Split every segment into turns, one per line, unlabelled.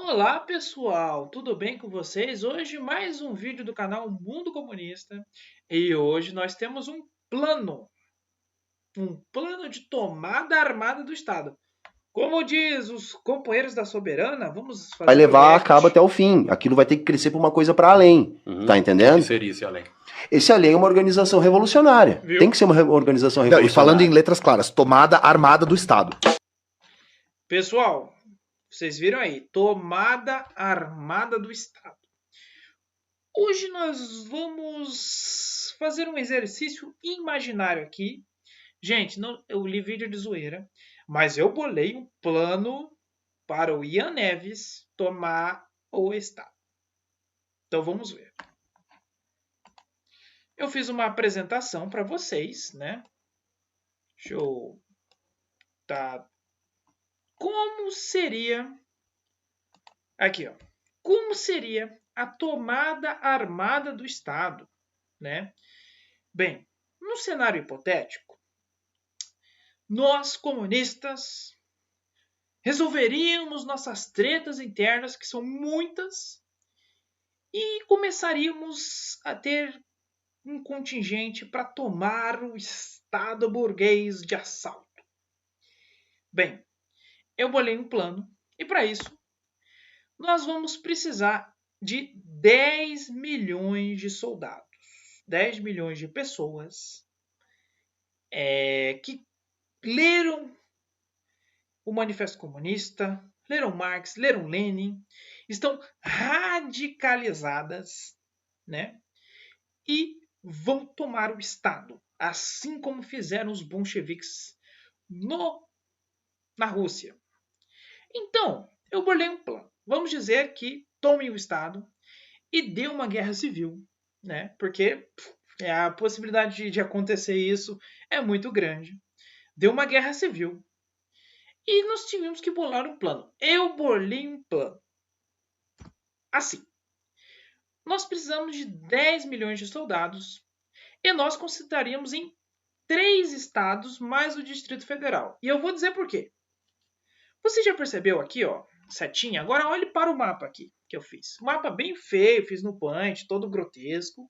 Olá pessoal, tudo bem com vocês? Hoje mais um vídeo do canal Mundo Comunista e hoje nós temos um plano de tomada armada do Estado. Como diz os companheiros da Soberana, vamos
Vai
fazer o
levar a cabo até
react,
o fim. Aquilo vai ter que crescer para uma coisa para além. Tá
O que
entendendo?
seria esse além?
Esse além é uma organização revolucionária. Tem
viu?
que ser uma organização
Não, e falando em
revolucionária.
letras claras, tomada armada do Estado.
Pessoal, vocês viram aí, tomada armada do Estado. Hoje nós vamos fazer um exercício imaginário aqui. Gente, não, eu li vídeo de zoeira, mas eu bolei um plano para o Ian Neves tomar o Estado. Então vamos ver. Eu fiz uma apresentação para vocês, né? Deixa eu... Tá. Como seria... Aqui, ó. Como seria a tomada armada do Estado, né? Bem, no cenário hipotético, nós comunistas resolveríamos nossas tretas internas, que são muitas, e começaríamos a ter um contingente para tomar o Estado burguês de assalto. Bem, eu bolei um plano e para isso nós vamos precisar de 10 milhões de soldados, 10 milhões de pessoas que leram o Manifesto Comunista, leram Marx, leram Lenin, estão radicalizadas, né? E vão tomar o Estado, assim como fizeram os bolcheviques na Rússia. Então, eu bolei um plano. Vamos dizer que tomem o Estado e dê uma guerra civil, né? Porque a possibilidade de acontecer isso é muito grande. Deu uma guerra civil. E nós tivemos que bolar um plano. Eu bolei um plano. Assim, nós precisamos de 10 milhões de soldados e nós concentraríamos em 3 estados mais o Distrito Federal. E eu vou dizer por quê. Você já percebeu aqui, ó, setinha? Agora olhe para o mapa aqui que eu fiz. Um mapa bem feio, fiz no Paint, todo grotesco.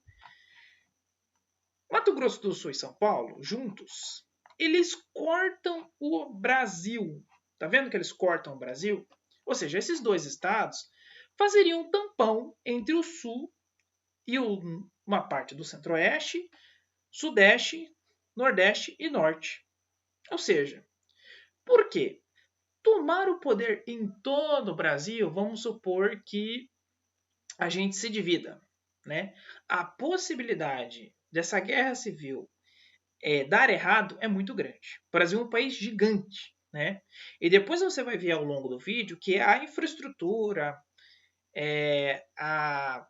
Mato Grosso do Sul e São Paulo, juntos, eles cortam o Brasil. Tá vendo que eles cortam o Brasil? Ou seja, esses dois estados fazeriam um tampão entre o Sul e uma parte do Centro-Oeste, Sudeste, Nordeste e Norte. Ou seja, por quê? Tomar o poder em todo o Brasil, vamos supor que a gente se divida, né? A possibilidade dessa guerra civil dar errado é muito grande. O Brasil é um país gigante, né? E depois você vai ver ao longo do vídeo que a infraestrutura, a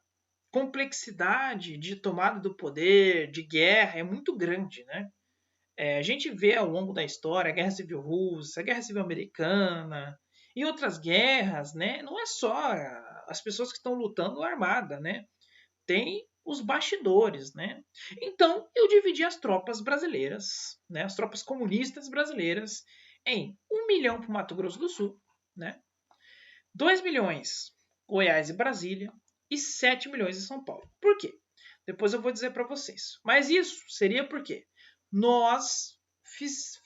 complexidade de tomada do poder, de guerra, é muito grande, né? A gente vê ao longo da história a Guerra Civil Russa, a Guerra Civil Americana e outras guerras, né? Não é só as pessoas que estão lutando armada, né? Tem os bastidores, né? Então eu dividi as tropas brasileiras, né? As tropas comunistas brasileiras em 1 milhão para o Mato Grosso do Sul, né? 2 milhões Goiás e Brasília e 7 milhões em São Paulo. Por quê? Depois eu vou dizer para vocês. Mas isso seria porque nós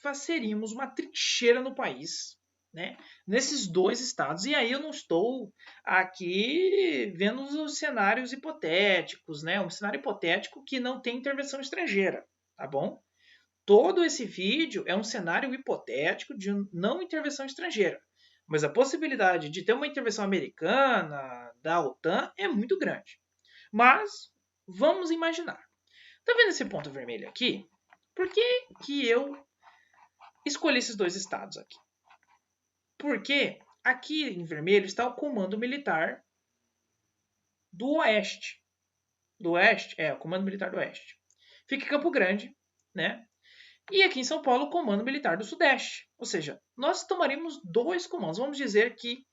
fazeríamos uma trincheira no país, né? Nesses dois estados. E aí eu não estou aqui vendo os cenários hipotéticos, né? Um cenário hipotético que não tem intervenção estrangeira, tá bom? Todo esse vídeo é um cenário hipotético de não intervenção estrangeira. Mas a possibilidade de ter uma intervenção americana, da OTAN, é muito grande. Mas vamos imaginar. Tá vendo esse ponto vermelho aqui? Por que eu escolhi esses dois estados aqui? Porque aqui em vermelho está o comando militar do Oeste. Do Oeste? O comando militar do Oeste. Fica em Campo Grande, né? E aqui em São Paulo, o comando militar do Sudeste. Ou seja, nós tomaríamos dois comandos. Vamos dizer que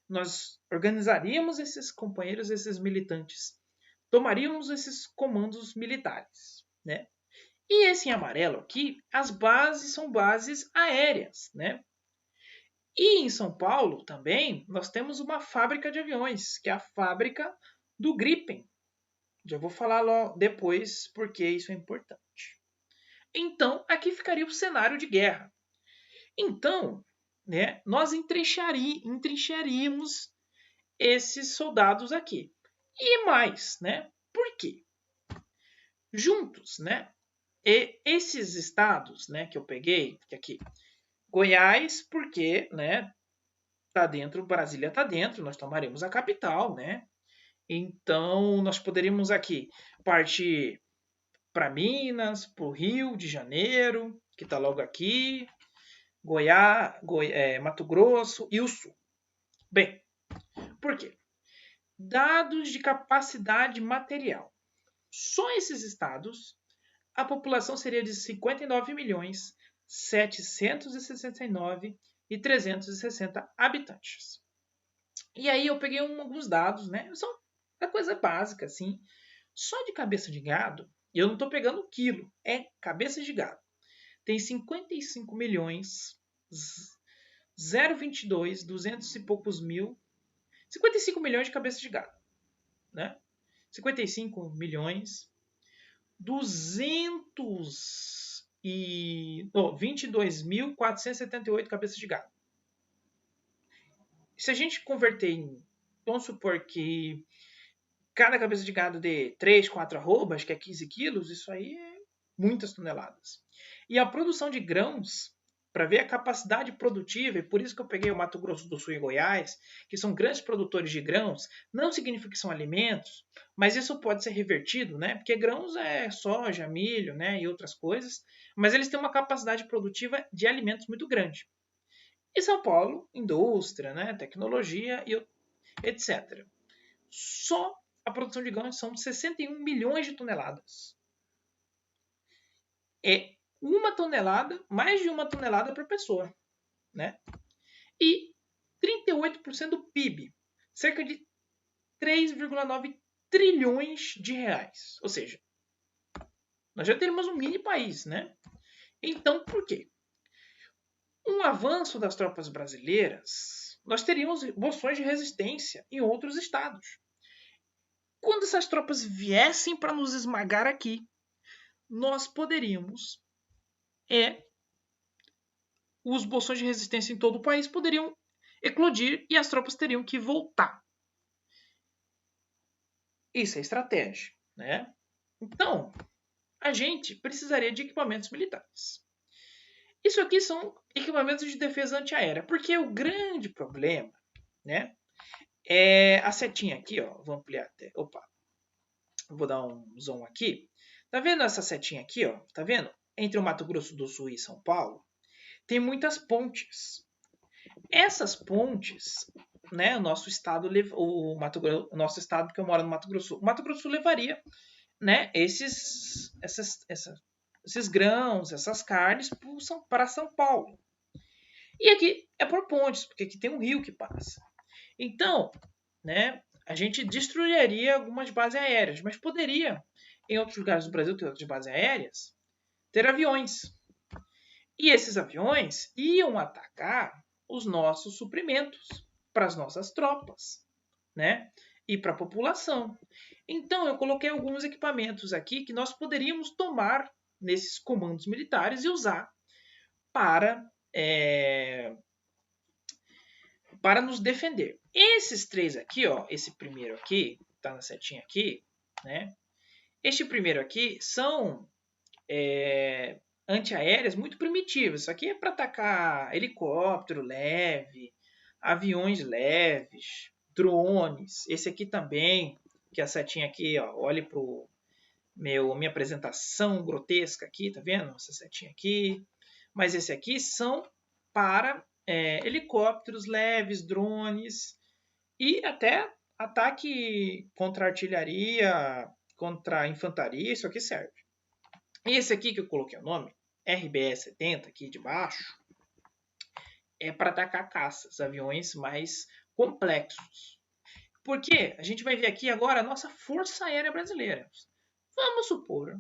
nós organizaríamos esses companheiros, esses militantes. Tomaríamos esses comandos militares, né? E esse em amarelo aqui, as bases são bases aéreas, né? E em São Paulo também nós temos uma fábrica de aviões, que é a fábrica do Gripen. Já vou falar logo depois porque isso é importante. Então, aqui ficaria o cenário de guerra. Então, né, nós entrincharíamos esses soldados aqui. E mais, né? Por quê? Juntos, né? E esses estados, né, que eu peguei, que aqui, Goiás, porque, né, tá dentro, Brasília tá dentro, nós tomaremos a capital, né? Então, nós poderíamos aqui partir para Minas, para o Rio de Janeiro, que está logo aqui, Goiás, Mato Grosso e o Sul. Bem, por quê? Dados de capacidade material. Só esses estados, a população seria de 59.769.360 habitantes. E aí eu peguei alguns dados, né? São a coisa básica, assim. Só de cabeça de gado, e eu não estou pegando quilo, é cabeça de gado. Tem 55 milhões, 022, 200 e poucos mil, 55 milhões de cabeças de gado, né? 55 milhões, 22.478 cabeças de gado. Se a gente converter em, vamos supor que cada cabeça de gado dê 3, 4 arrobas, que é 15 quilos, isso aí é muitas toneladas. E a produção de grãos, para ver a capacidade produtiva, e por isso que eu peguei o Mato Grosso do Sul e Goiás, que são grandes produtores de grãos, não significa que são alimentos, mas isso pode ser revertido, né? Porque grãos é soja, milho, né? E outras coisas, mas eles têm uma capacidade produtiva de alimentos muito grande. E São Paulo, indústria, né? Tecnologia e etc. Só a produção de grãos são 61 milhões de toneladas. É uma tonelada, mais de uma tonelada por pessoa, né? E 38% do PIB, cerca de 3,9 trilhões de reais. Ou seja, nós já teríamos um mini país, né? Então, por quê? Um avanço das tropas brasileiras, nós teríamos moções de resistência em outros estados. Quando essas tropas viessem para nos esmagar aqui, nós poderíamos, os bolsões de resistência em todo o país poderiam eclodir e as tropas teriam que voltar. Isso é estratégia, né? Então, a gente precisaria de equipamentos militares. Isso aqui são equipamentos de defesa antiaérea, porque o grande problema, né, é a setinha aqui, ó, vou ampliar até, vou dar um zoom aqui. Tá vendo essa setinha aqui, ó? Tá vendo? Entre o Mato Grosso do Sul e São Paulo, tem muitas pontes. Essas pontes, né, o nosso estado, o nosso estado que eu moro no Mato Grosso, o Mato Grosso levaria, né, esses grãos, essas carnes para São Paulo. E aqui é por pontes, porque aqui tem um rio que passa. Então, né, a gente destruiria algumas bases aéreas, mas poderia, em outros lugares do Brasil, ter outras bases aéreas, ter aviões. E esses aviões iam atacar os nossos suprimentos para as nossas tropas, né? E para a população. Então eu coloquei alguns equipamentos aqui que nós poderíamos tomar nesses comandos militares e usar para nos defender. Esses três aqui, ó, esse primeiro aqui, tá na setinha aqui, né? Este primeiro aqui são antiaéreas muito primitivas. Isso aqui é para atacar helicóptero leve, aviões leves, drones. Esse aqui também, que a setinha aqui, ó, olhe para minha apresentação grotesca aqui, tá vendo? Essa setinha aqui. Mas esse aqui são para helicópteros leves, drones e até ataque contra artilharia, contra infantaria, isso aqui serve. E esse aqui que eu coloquei o nome, RBE-70 aqui de baixo, é para atacar caças, aviões mais complexos. Porque a gente vai ver aqui agora a nossa Força Aérea Brasileira. Vamos supor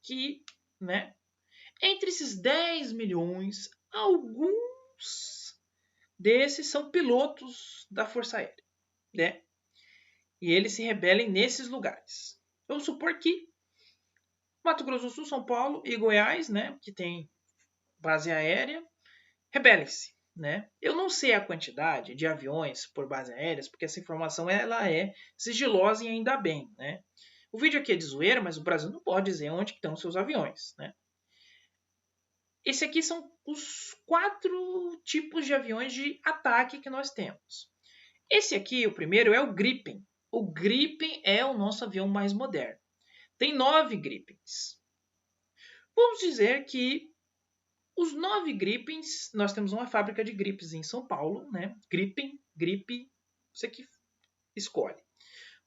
que, né, entre esses 10 milhões, alguns desses são pilotos da Força Aérea, né? E eles se rebelem nesses lugares. Vamos supor que Mato Grosso do Sul, São Paulo e Goiás, né, que tem base aérea, rebelem-se, né? Eu não sei a quantidade de aviões por base aéreas, porque essa informação ela é sigilosa e ainda bem, né? O vídeo aqui é de zoeira, mas o Brasil não pode dizer onde estão seus aviões, né? Esse aqui são os 4 tipos de aviões de ataque que nós temos. Esse aqui, o primeiro, é o Gripen. O Gripen é o nosso avião mais moderno. Tem 9 Gripens. Vamos dizer que os 9 Gripens, nós temos uma fábrica de Gripens em São Paulo, né? Gripen, Gripe, você que escolhe.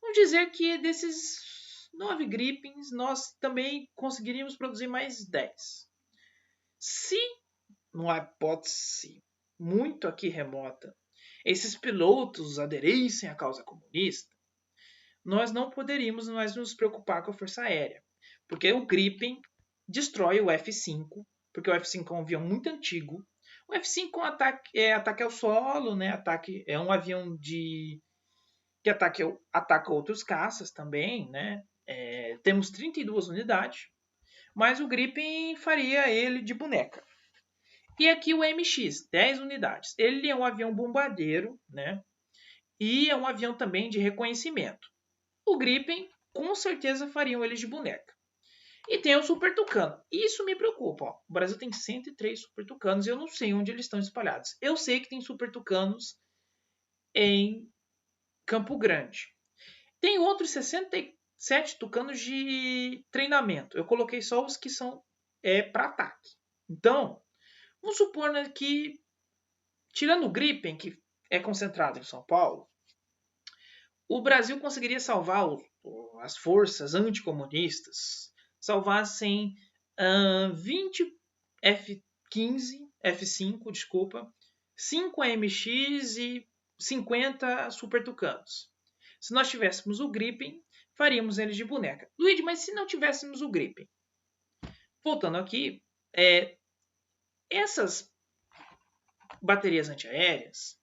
Vamos dizer que desses 9 Gripens, nós também conseguiríamos produzir mais 10. Se, numa hipótese muito aqui remota, esses pilotos aderissem à causa comunista, nós não poderíamos mais nos preocupar com a Força Aérea, porque o Gripen destrói o F-5, porque o F-5 é um avião muito antigo. O F-5 é ataque ao solo, né? É um avião que ataca outros caças também, né? Temos 32 unidades, mas o Gripen faria ele de boneca. E aqui o MX, 10 unidades. Ele é um avião bombardeiro, né? E é um avião também de reconhecimento. O Gripen, com certeza, fariam eles de boneca. E tem o Super Tucano. Isso me preocupa. Ó. O Brasil tem 103 Super Tucanos e eu não sei onde eles estão espalhados. Eu sei que tem Super Tucanos em Campo Grande. Tem outros 67 Tucanos de treinamento. Eu coloquei só os que são para ataque. Então, vamos supor, né, que, tirando o Gripen, que é concentrado em São Paulo, o Brasil conseguiria salvar as forças anticomunistas, salvassem 20 F-15, F-5, desculpa, 5 AMX e 50 Super Tucanos. Se nós tivéssemos o Gripen, faríamos eles de boneca. Luigi, mas se não tivéssemos o Gripen? Voltando aqui, essas baterias antiaéreas,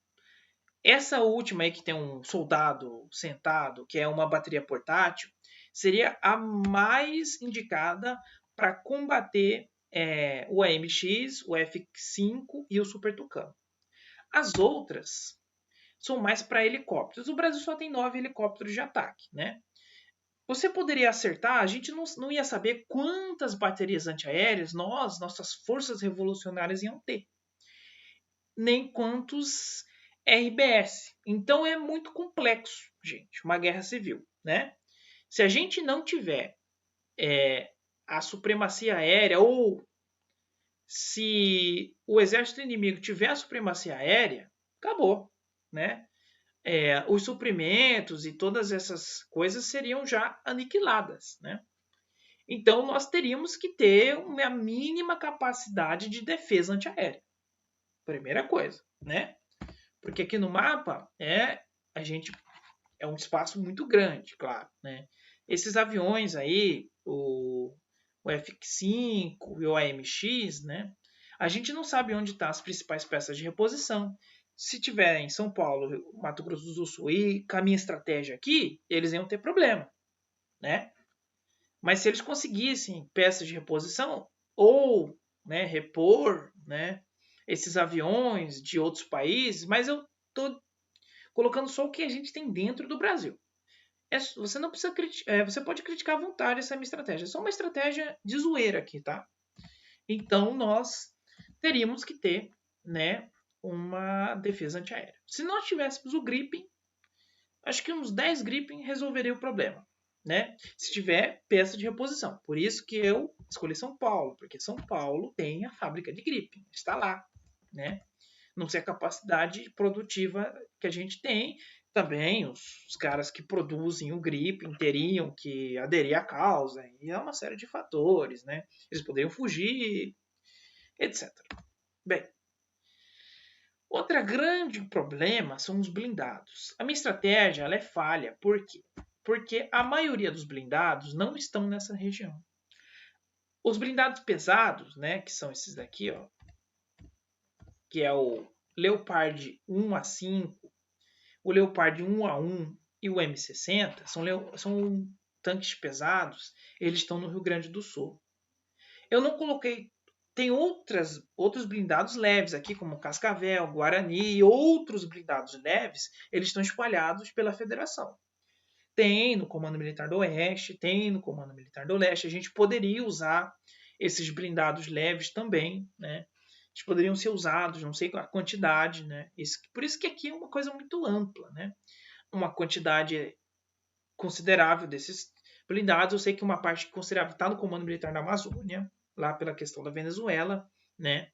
essa última aí que tem um soldado sentado, que é uma bateria portátil, seria a mais indicada para combater o AMX, o F-5 e o Super Tucano. As outras são mais para helicópteros. O Brasil só tem 9 helicópteros de ataque, né? Você poderia acertar, a gente não ia saber quantas baterias antiaéreas nossas forças revolucionárias iam ter. Nem quantos RBS. Então é muito complexo, gente, uma guerra civil, né? Se a gente não tiver a supremacia aérea, ou se o exército inimigo tiver a supremacia aérea, acabou, né? Os suprimentos e todas essas coisas seriam já aniquiladas, né? Então nós teríamos que ter uma mínima capacidade de defesa antiaérea. Primeira coisa, né? Porque aqui no mapa é um espaço muito grande, claro, né? Esses aviões aí, o F-5 e o AMX, né? A gente não sabe onde estão as principais peças de reposição. Se tiver em São Paulo, Mato Grosso do Sul e com a minha estratégia aqui, eles iam ter problema, né? Mas se eles conseguissem peças de reposição ou, né, repor, né, esses aviões de outros países, mas eu estou colocando só o que a gente tem dentro do Brasil. Você não precisa você pode criticar à vontade essa minha estratégia. É só uma estratégia de zoeira aqui, tá? Então nós teríamos que ter, né, uma defesa antiaérea. Se nós tivéssemos o Gripen, acho que uns 10 Gripen resolveria o problema, né? Se tiver peça de reposição. Por isso que eu escolhi São Paulo, porque São Paulo tem a fábrica de Gripen, está lá, né? Não sei a capacidade produtiva que a gente tem. Também os caras que produzem o Gripen teriam que aderir à causa. E é uma série de fatores, né? Eles poderiam fugir, etc. Bem, outro grande problema são os blindados. A minha estratégia ela é falha. Por quê? Porque a maioria dos blindados não estão nessa região. Os blindados pesados, né, que são esses daqui, ó, que é o Leopard 1A5, o Leopard 1A1 e o M60 são tanques pesados, eles estão no Rio Grande do Sul. Eu não coloquei... Tem outros blindados leves aqui, como Cascavel, Guarani e outros blindados leves, eles estão espalhados pela federação. Tem no Comando Militar do Oeste, tem no Comando Militar do Leste. A gente poderia usar esses blindados leves também, né? Eles poderiam ser usados, não sei a quantidade, né? Por isso que aqui é uma coisa muito ampla, né? Uma quantidade considerável desses blindados. Eu sei que uma parte considerável está no Comando Militar da Amazônia, lá pela questão da Venezuela, né?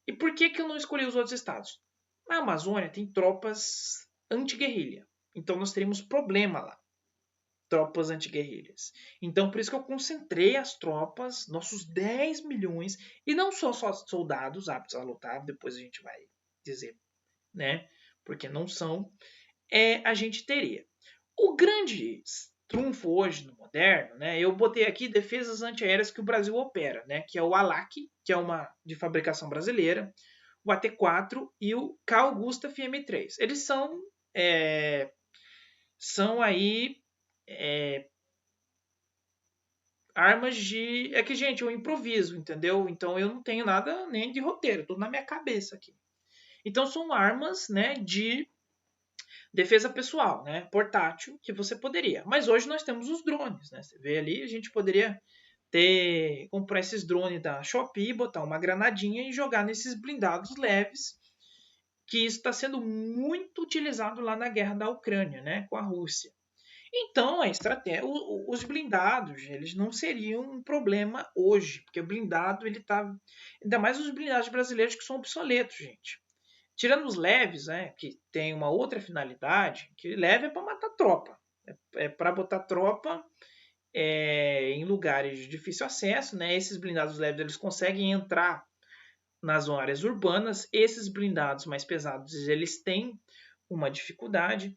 E por que eu não escolhi os outros estados? Na Amazônia tem tropas anti-guerrilha, então nós teríamos problema lá. Tropas anti-guerrilhas. Então, por isso que eu concentrei as tropas, nossos 10 milhões, e não só soldados aptos a lutar, depois a gente vai dizer, né? Porque não são, a gente teria. O grande trunfo hoje no moderno, né? Eu botei aqui defesas antiaéreas que o Brasil opera, né? Que é o ALAC, que é uma de fabricação brasileira, o AT-4 e o Carl Gustaf M3. Eles são aí armas de... É que, gente, eu improviso, entendeu? Então eu não tenho nada nem de roteiro, tudo na minha cabeça aqui. Então são armas, né, de defesa pessoal, né, portátil, que você poderia. Mas hoje nós temos os drones, né? Você vê ali, a gente poderia comprar esses drones da Shopee, botar uma granadinha e jogar nesses blindados leves, que isso está sendo muito utilizado lá na guerra da Ucrânia, né, com a Rússia. Então, a estratégia, os blindados, eles não seriam um problema hoje, porque o blindado, ele tá... Ainda mais os blindados brasileiros que são obsoletos, gente. Tirando os leves, né, que tem uma outra finalidade, que leve é para matar tropa. É para botar tropa em lugares de difícil acesso, né? Esses blindados leves, eles conseguem entrar nas áreas urbanas. Esses blindados mais pesados, eles têm uma dificuldade.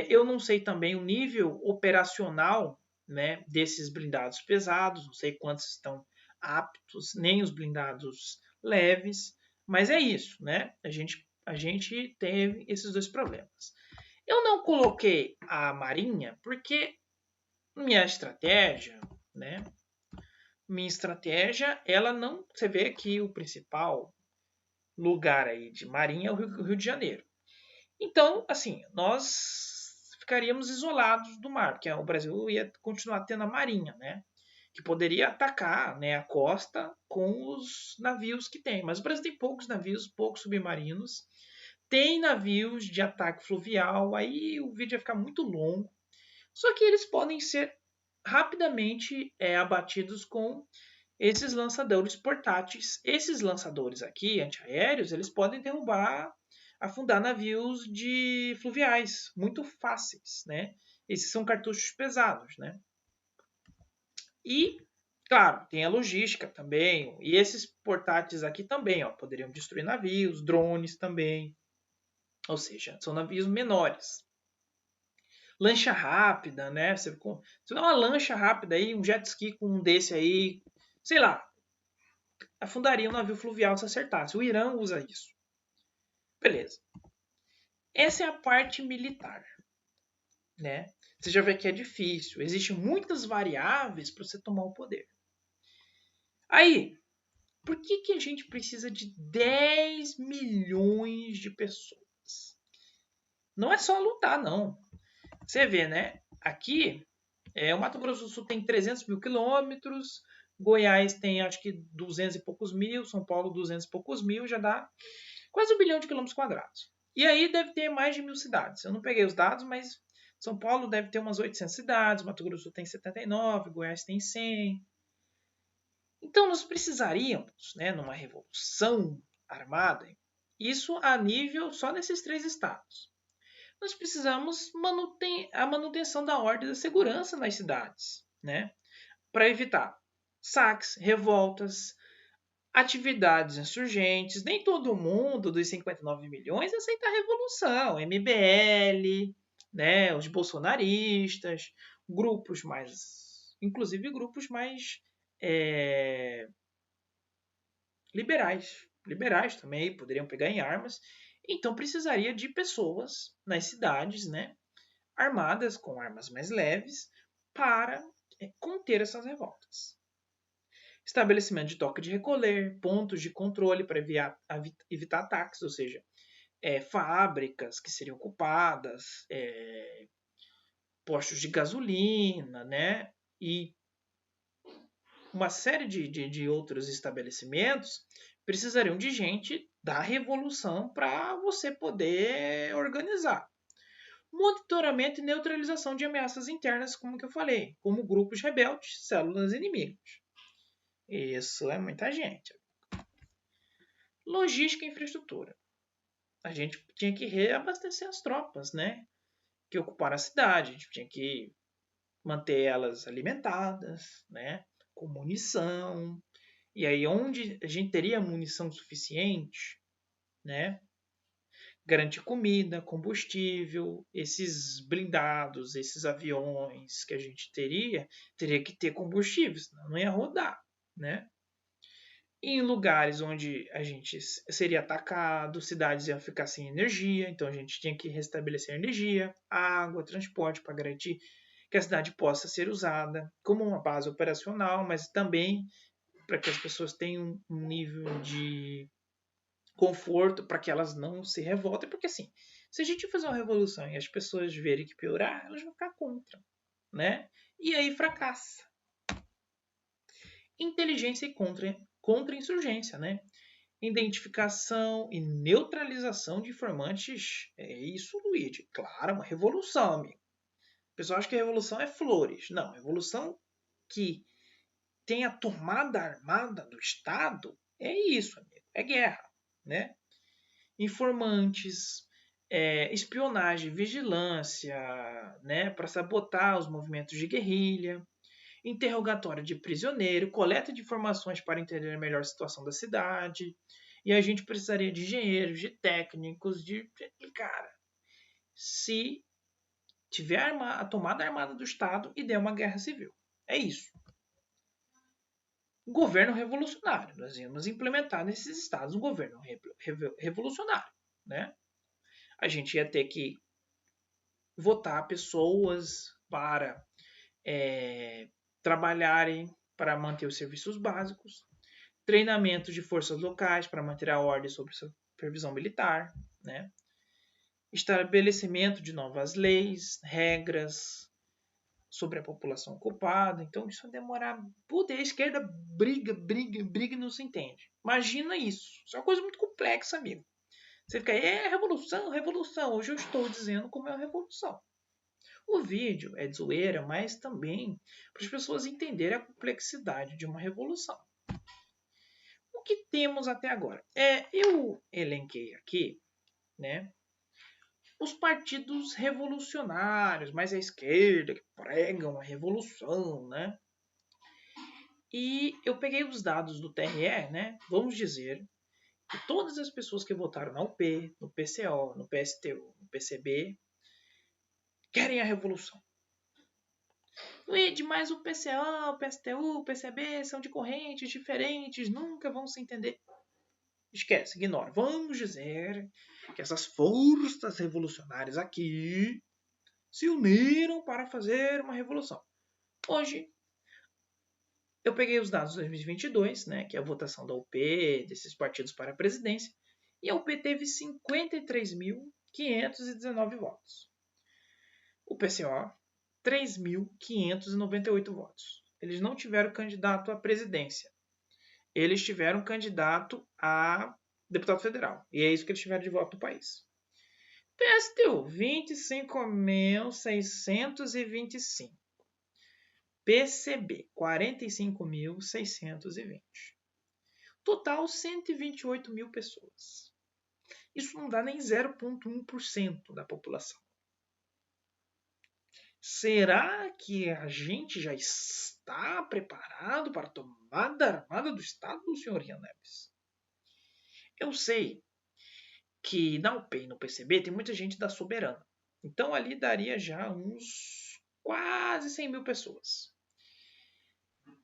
Eu não sei também o nível operacional, né, desses blindados pesados, não sei quantos estão aptos, nem os blindados leves, mas é isso, né? A gente teve esses dois problemas. Eu não coloquei a Marinha porque minha estratégia, né? Minha estratégia, ela não... Você vê que o principal lugar aí de Marinha é o Rio de Janeiro. Então, assim, nós ficaríamos isolados do mar, porque o Brasil ia continuar tendo a marinha, né? Que poderia atacar, né, a costa com os navios que tem. Mas o Brasil tem poucos navios, poucos submarinos. Tem navios de ataque fluvial, aí o vídeo ia ficar muito longo. Só que eles podem ser rapidamente abatidos com esses lançadores portáteis. Esses lançadores aqui, antiaéreos, eles podem derrubar, afundar navios de fluviais, muito fáceis, né? Esses são cartuchos pesados, né? E, claro, tem a logística também. E esses portáteis aqui também, ó, poderiam destruir navios, drones também. Ou seja, são navios menores. Lancha rápida, né? Você dá uma lancha rápida aí, um jet ski com um desse aí, sei lá, afundaria um navio fluvial se acertasse. O Irã usa isso. Beleza. Essa é a parte militar, né? Você já vê que é difícil. Existem muitas variáveis para você tomar o poder. Aí, por que a gente precisa de 10 milhões de pessoas? Não é só lutar, não. Você vê, né? Aqui, o Mato Grosso do Sul tem 300 mil quilômetros, Goiás tem acho que 200 e poucos mil, São Paulo 200 e poucos mil, já dá quase 1 bilhão de quilômetros quadrados. E aí deve ter mais de 1.000 cidades. Eu não peguei os dados, mas São Paulo deve ter umas 800 cidades, Mato Grosso do Sul tem 79, Goiás tem 100. Então nós precisaríamos, né, numa revolução armada, isso a nível só desses 3 estados. Nós precisamos a manutenção da ordem e da segurança nas cidades, né, para evitar saques, revoltas, atividades insurgentes. Nem todo mundo dos 59 milhões aceita a revolução. MBL, né, os bolsonaristas, grupos mais... Inclusive grupos mais liberais. liberais também poderiam pegar em armas. Então precisaria de pessoas nas cidades, né, armadas com armas mais leves para conter essas revoltas. Estabelecimento de toque de recolher, pontos de controle para evitar ataques, ou seja, fábricas que seriam ocupadas, postos de gasolina, né, e uma série de outros estabelecimentos precisariam de gente da revolução para você poder organizar. Monitoramento e neutralização de ameaças internas, como que eu falei, como grupos rebeldes, células inimigas. Isso é muita gente. Logística e infraestrutura. A gente tinha que reabastecer as tropas, né, que ocuparam a cidade. A gente tinha que manter elas alimentadas, né, com munição. E aí, onde a gente teria munição suficiente, né, garantir comida, combustível, esses blindados, esses aviões que a gente teria que ter combustível, senão não ia rodar, né? E em lugares onde a gente seria atacado, cidades iam ficar sem energia, então a gente tinha que restabelecer energia, água, transporte para garantir que a cidade possa ser usada como uma base operacional, mas também para que as pessoas tenham um nível de conforto para que elas não se revoltem, porque assim, se a gente fazer uma revolução e as pessoas verem que piorar, elas vão ficar contra, né? E aí fracassa. Inteligência e contra-insurgência, né? Identificação e neutralização de informantes. É isso, Luigi. Claro, uma revolução, amigo. O pessoal acha que a revolução é flores. Não, a revolução que tem a tomada armada do Estado é isso, amigo. É guerra, né? Informantes, espionagem, vigilância, né, para sabotar os movimentos de guerrilha, interrogatório de prisioneiro, coleta de informações para entender melhor a situação da cidade. E a gente precisaria de engenheiros, de técnicos, cara, se tiver a tomada armada do Estado e der uma guerra civil. É isso. Governo revolucionário. Nós íamos implementar nesses estados um governo revolucionário, né? A gente ia ter que votar pessoas para trabalharem para manter os serviços básicos, treinamento de forças locais para manter a ordem sob supervisão militar, né? Estabelecimento de novas leis, regras sobre a população ocupada. Então isso vai demorar. Puta, a esquerda briga e não se entende. Imagina isso. Isso é uma coisa muito complexa, amigo. Você fica, revolução, revolução. Hoje eu estou dizendo como é a revolução. O vídeo é de zoeira, mas também para as pessoas entenderem a complexidade de uma revolução. O que temos até agora? Eu elenquei aqui, né, os partidos revolucionários, mais à esquerda, que pregam a revolução, né? E eu peguei os dados do TRE, né? Vamos dizer que todas as pessoas que votaram na UP, no PCO, no PSTU, no PCB, querem a revolução. Mas o PCO, o PSTU, o PCB são de correntes diferentes, nunca vão se entender. Esquece, ignora. Vamos dizer que essas forças revolucionárias aqui se uniram para fazer uma revolução. Hoje, eu peguei os dados de 2022, né, que é a votação da UP, desses partidos para a presidência, e a UP teve 53.519 votos. O PCO, 3.598 votos. Eles não tiveram candidato à presidência. Eles tiveram candidato a deputado federal. E é isso que eles tiveram de voto no país. PSTU, 25.625. PCB, 45.620. Total, 128 mil pessoas. Isso não dá nem 0,1% da população. Será que a gente já está preparado para a tomada armada do Estado, senhor Ian Neves? Eu sei que na UP e no PCB tem muita gente da Soberana. Então ali daria já uns quase 100 mil pessoas.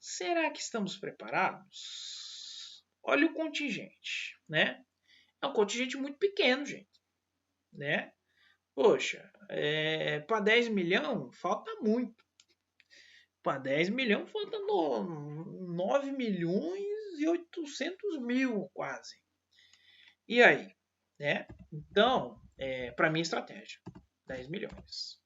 Será que estamos preparados? Olha o contingente. né? É um contingente muito pequeno, gente, né? Poxa, para 10 milhões falta muito. Para 10 milhões falta 9 milhões e 800 mil quase. E aí? Né? Então, para mim, estratégia. 10 milhões.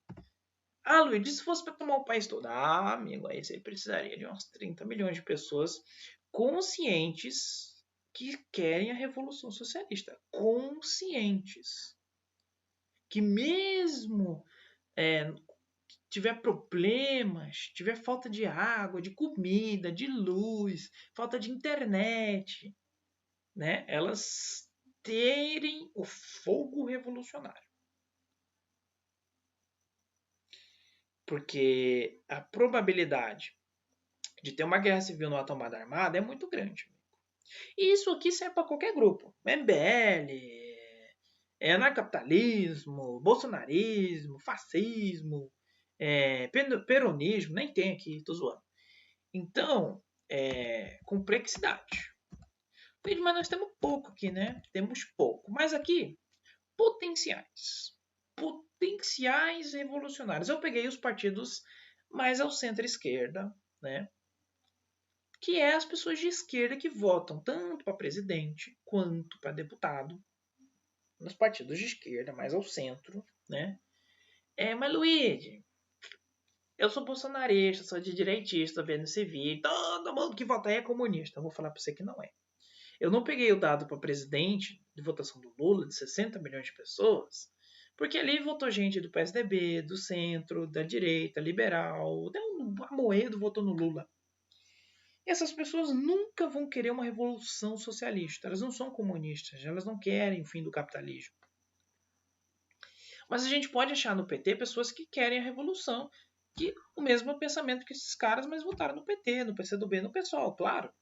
Ah, Luiz, se fosse para tomar o país todo? Ah, amigo, aí você precisaria de uns 30 milhões de pessoas conscientes que querem a Revolução Socialista. Conscientes. Que mesmo tiver problemas, tiver falta de água, de comida, de luz, falta de internet, né? Elas terem o fogo revolucionário. Porque a probabilidade de ter uma guerra civil numa tomada armada é muito grande. E isso aqui serve para qualquer grupo. MBL, anarcapitalismo, bolsonarismo, fascismo, peronismo, nem tem aqui, tô zoando. Então, complexidade. Mas nós temos pouco aqui, né? Temos pouco. Mas aqui, potenciais. Potenciais revolucionários. Eu peguei os partidos mais ao centro-esquerda, né? Que é as pessoas de esquerda que votam tanto para presidente quanto para deputado. Nos partidos de esquerda, mais ao centro, né? Mas Luigi, eu sou bolsonarista, sou de direitista, vendo esse vídeo. Todo mundo que vota aí é comunista. Eu vou falar para você que não é. Eu não peguei o dado para presidente de votação do Lula, de 60 milhões de pessoas, porque ali votou gente do PSDB, do centro, da direita, liberal, até o Amoedo votou no Lula. E essas pessoas nunca vão querer uma revolução socialista. Elas não são comunistas, elas não querem o fim do capitalismo. Mas a gente pode achar no PT pessoas que querem a revolução, que o mesmo pensamento que esses caras, mas votaram no PT, no PCdoB, no PSOL, claro.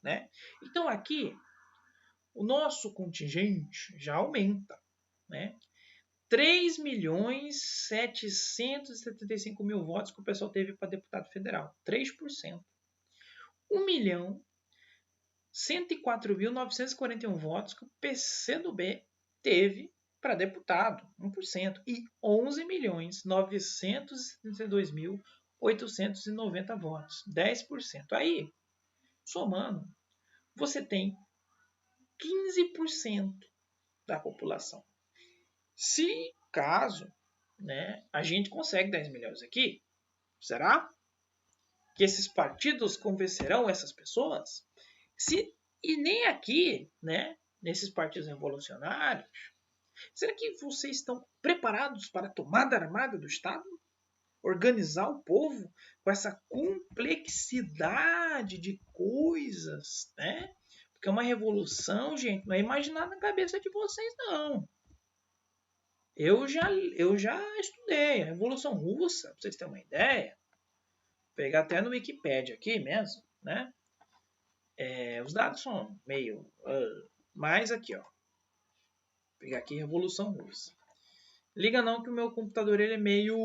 Né? Então aqui, o nosso contingente já aumenta. Né? 3.775.000 votos que o pessoal teve para deputado federal. 3%. 1.104.941 votos que o PCdoB teve para deputado, 1%, e 11.972.890 votos, 10%. Aí, somando, você tem 15% da população. Se caso, né, a gente consegue 10 milhões aqui, será que esses partidos convencerão essas pessoas? E nem aqui, né, nesses partidos revolucionários, será que vocês estão preparados para a tomada armada do Estado? Organizar o povo com essa complexidade de coisas, né? Porque uma revolução, gente, não é imaginar na cabeça de vocês, não. Eu já estudei a Revolução Russa, para vocês terem uma ideia. Vou pegar até no Wikipedia aqui mesmo, né? Os dados são meio... mas aqui, ó. Vou pegar aqui Revolução Russa. Liga não que o meu computador ele é meio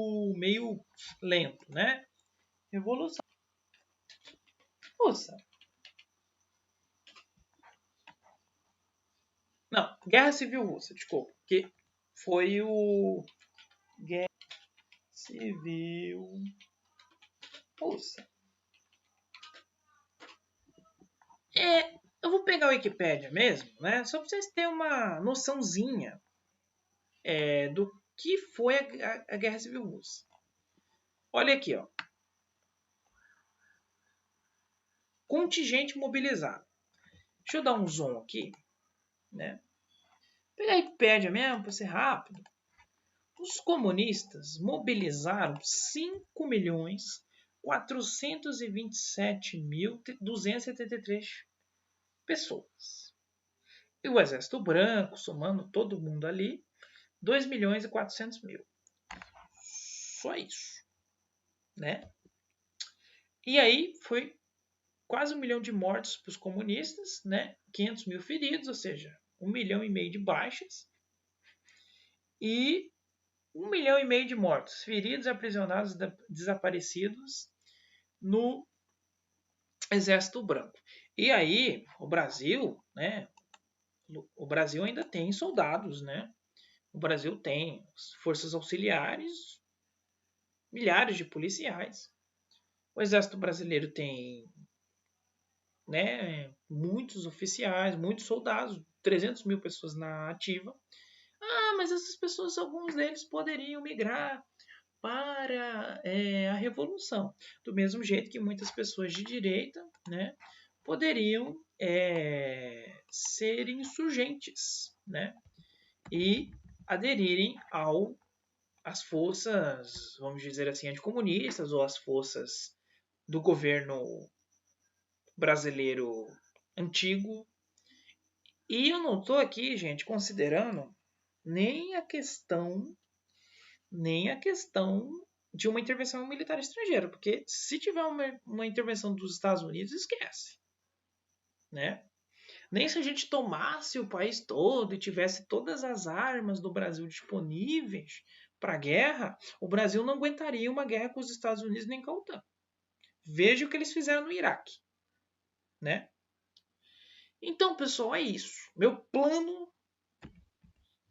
lento, né? Revolução Russa. Não, Guerra Civil Russa, desculpa. Que foi o... Guerra Civil Russa. Eu vou pegar o Wikipedia mesmo, né? Só para vocês terem uma noçãozinha do que foi a Guerra Civil Russa. Olha aqui, ó. Contingente mobilizado. Deixa eu dar um zoom aqui, né? Vou pegar a Wikipedia mesmo para ser rápido. Os comunistas mobilizaram 5.427.273 pessoas. E o Exército Branco, somando todo mundo ali, 2.400.000. Só isso. Né? E aí foi quase 1 milhão de mortos para os comunistas, né? 500 mil feridos, ou seja, 1,5 milhão de baixas. E 1,5 milhão de mortos, feridos, aprisionados, desaparecidos no Exército Branco. E aí, o Brasil, né, o Brasil ainda tem soldados, né? O Brasil tem forças auxiliares, milhares de policiais. O Exército Brasileiro tem, né, muitos oficiais, muitos soldados, 300 mil pessoas na ativa. Ah, mas essas pessoas, alguns deles poderiam migrar para a revolução. Do mesmo jeito que muitas pessoas de direita, né, poderiam ser insurgentes, né, e aderirem às forças, vamos dizer assim, anticomunistas ou às forças do governo brasileiro antigo. E eu não estou aqui, gente, considerando nem a questão de uma intervenção militar estrangeira, porque se tiver uma intervenção dos Estados Unidos, esquece, né? Nem se a gente tomasse o país todo e tivesse todas as armas do Brasil disponíveis para a guerra, o Brasil não aguentaria uma guerra com os Estados Unidos nem com a OTAN. Veja o que eles fizeram no Iraque, né? Então, pessoal, é isso. Meu plano,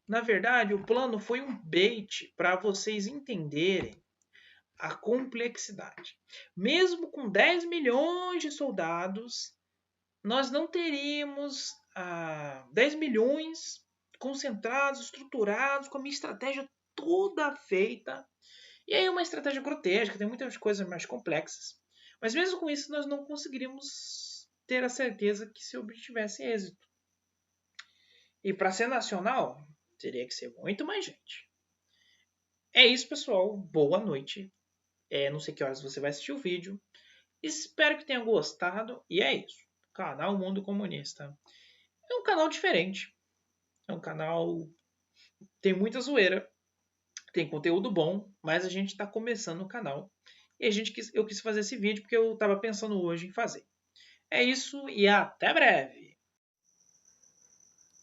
na verdade, o plano foi um bait para vocês entenderem a complexidade. Mesmo com 10 milhões de soldados, nós não teríamos 10 milhões concentrados, estruturados, com a minha estratégia toda feita. E aí uma estratégia grotesca, tem muitas coisas mais complexas. Mas mesmo com isso, nós não conseguiríamos ter a certeza que se obtivesse êxito. E para ser nacional, teria que ser muito mais gente. É isso, pessoal. Boa noite. Não sei que horas você vai assistir o vídeo. Espero que tenha gostado. E é isso. Canal Mundo Comunista. É um canal diferente. É um canal... Tem muita zoeira. Tem conteúdo bom. Mas a gente está começando o canal. E eu quis fazer esse vídeo porque eu estava pensando hoje em fazer. É isso e até breve.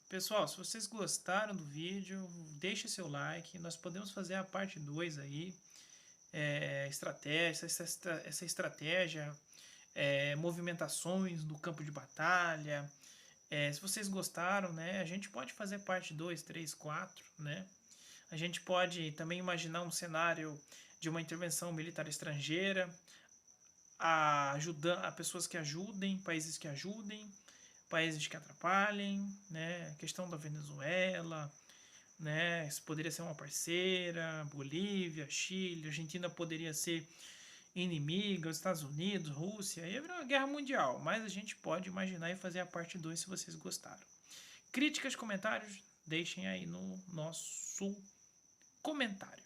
Pessoal, se vocês gostaram do vídeo, deixe seu like. Nós podemos fazer a parte 2 aí. Essa estratégia, movimentações no campo de batalha. Se vocês gostaram, né, a gente pode fazer parte 2, 3, 4, né? A gente pode também imaginar um cenário de uma intervenção militar estrangeira, a pessoas que ajudem, países que ajudem, países que atrapalhem, né? A questão da Venezuela, né? Isso poderia ser uma parceira, Bolívia, Chile, Argentina poderia ser inimiga, os Estados Unidos, Rússia, ia virar uma guerra mundial, mas a gente pode imaginar e fazer a parte 2 se vocês gostaram. Críticas, comentários, deixem aí no nosso comentário.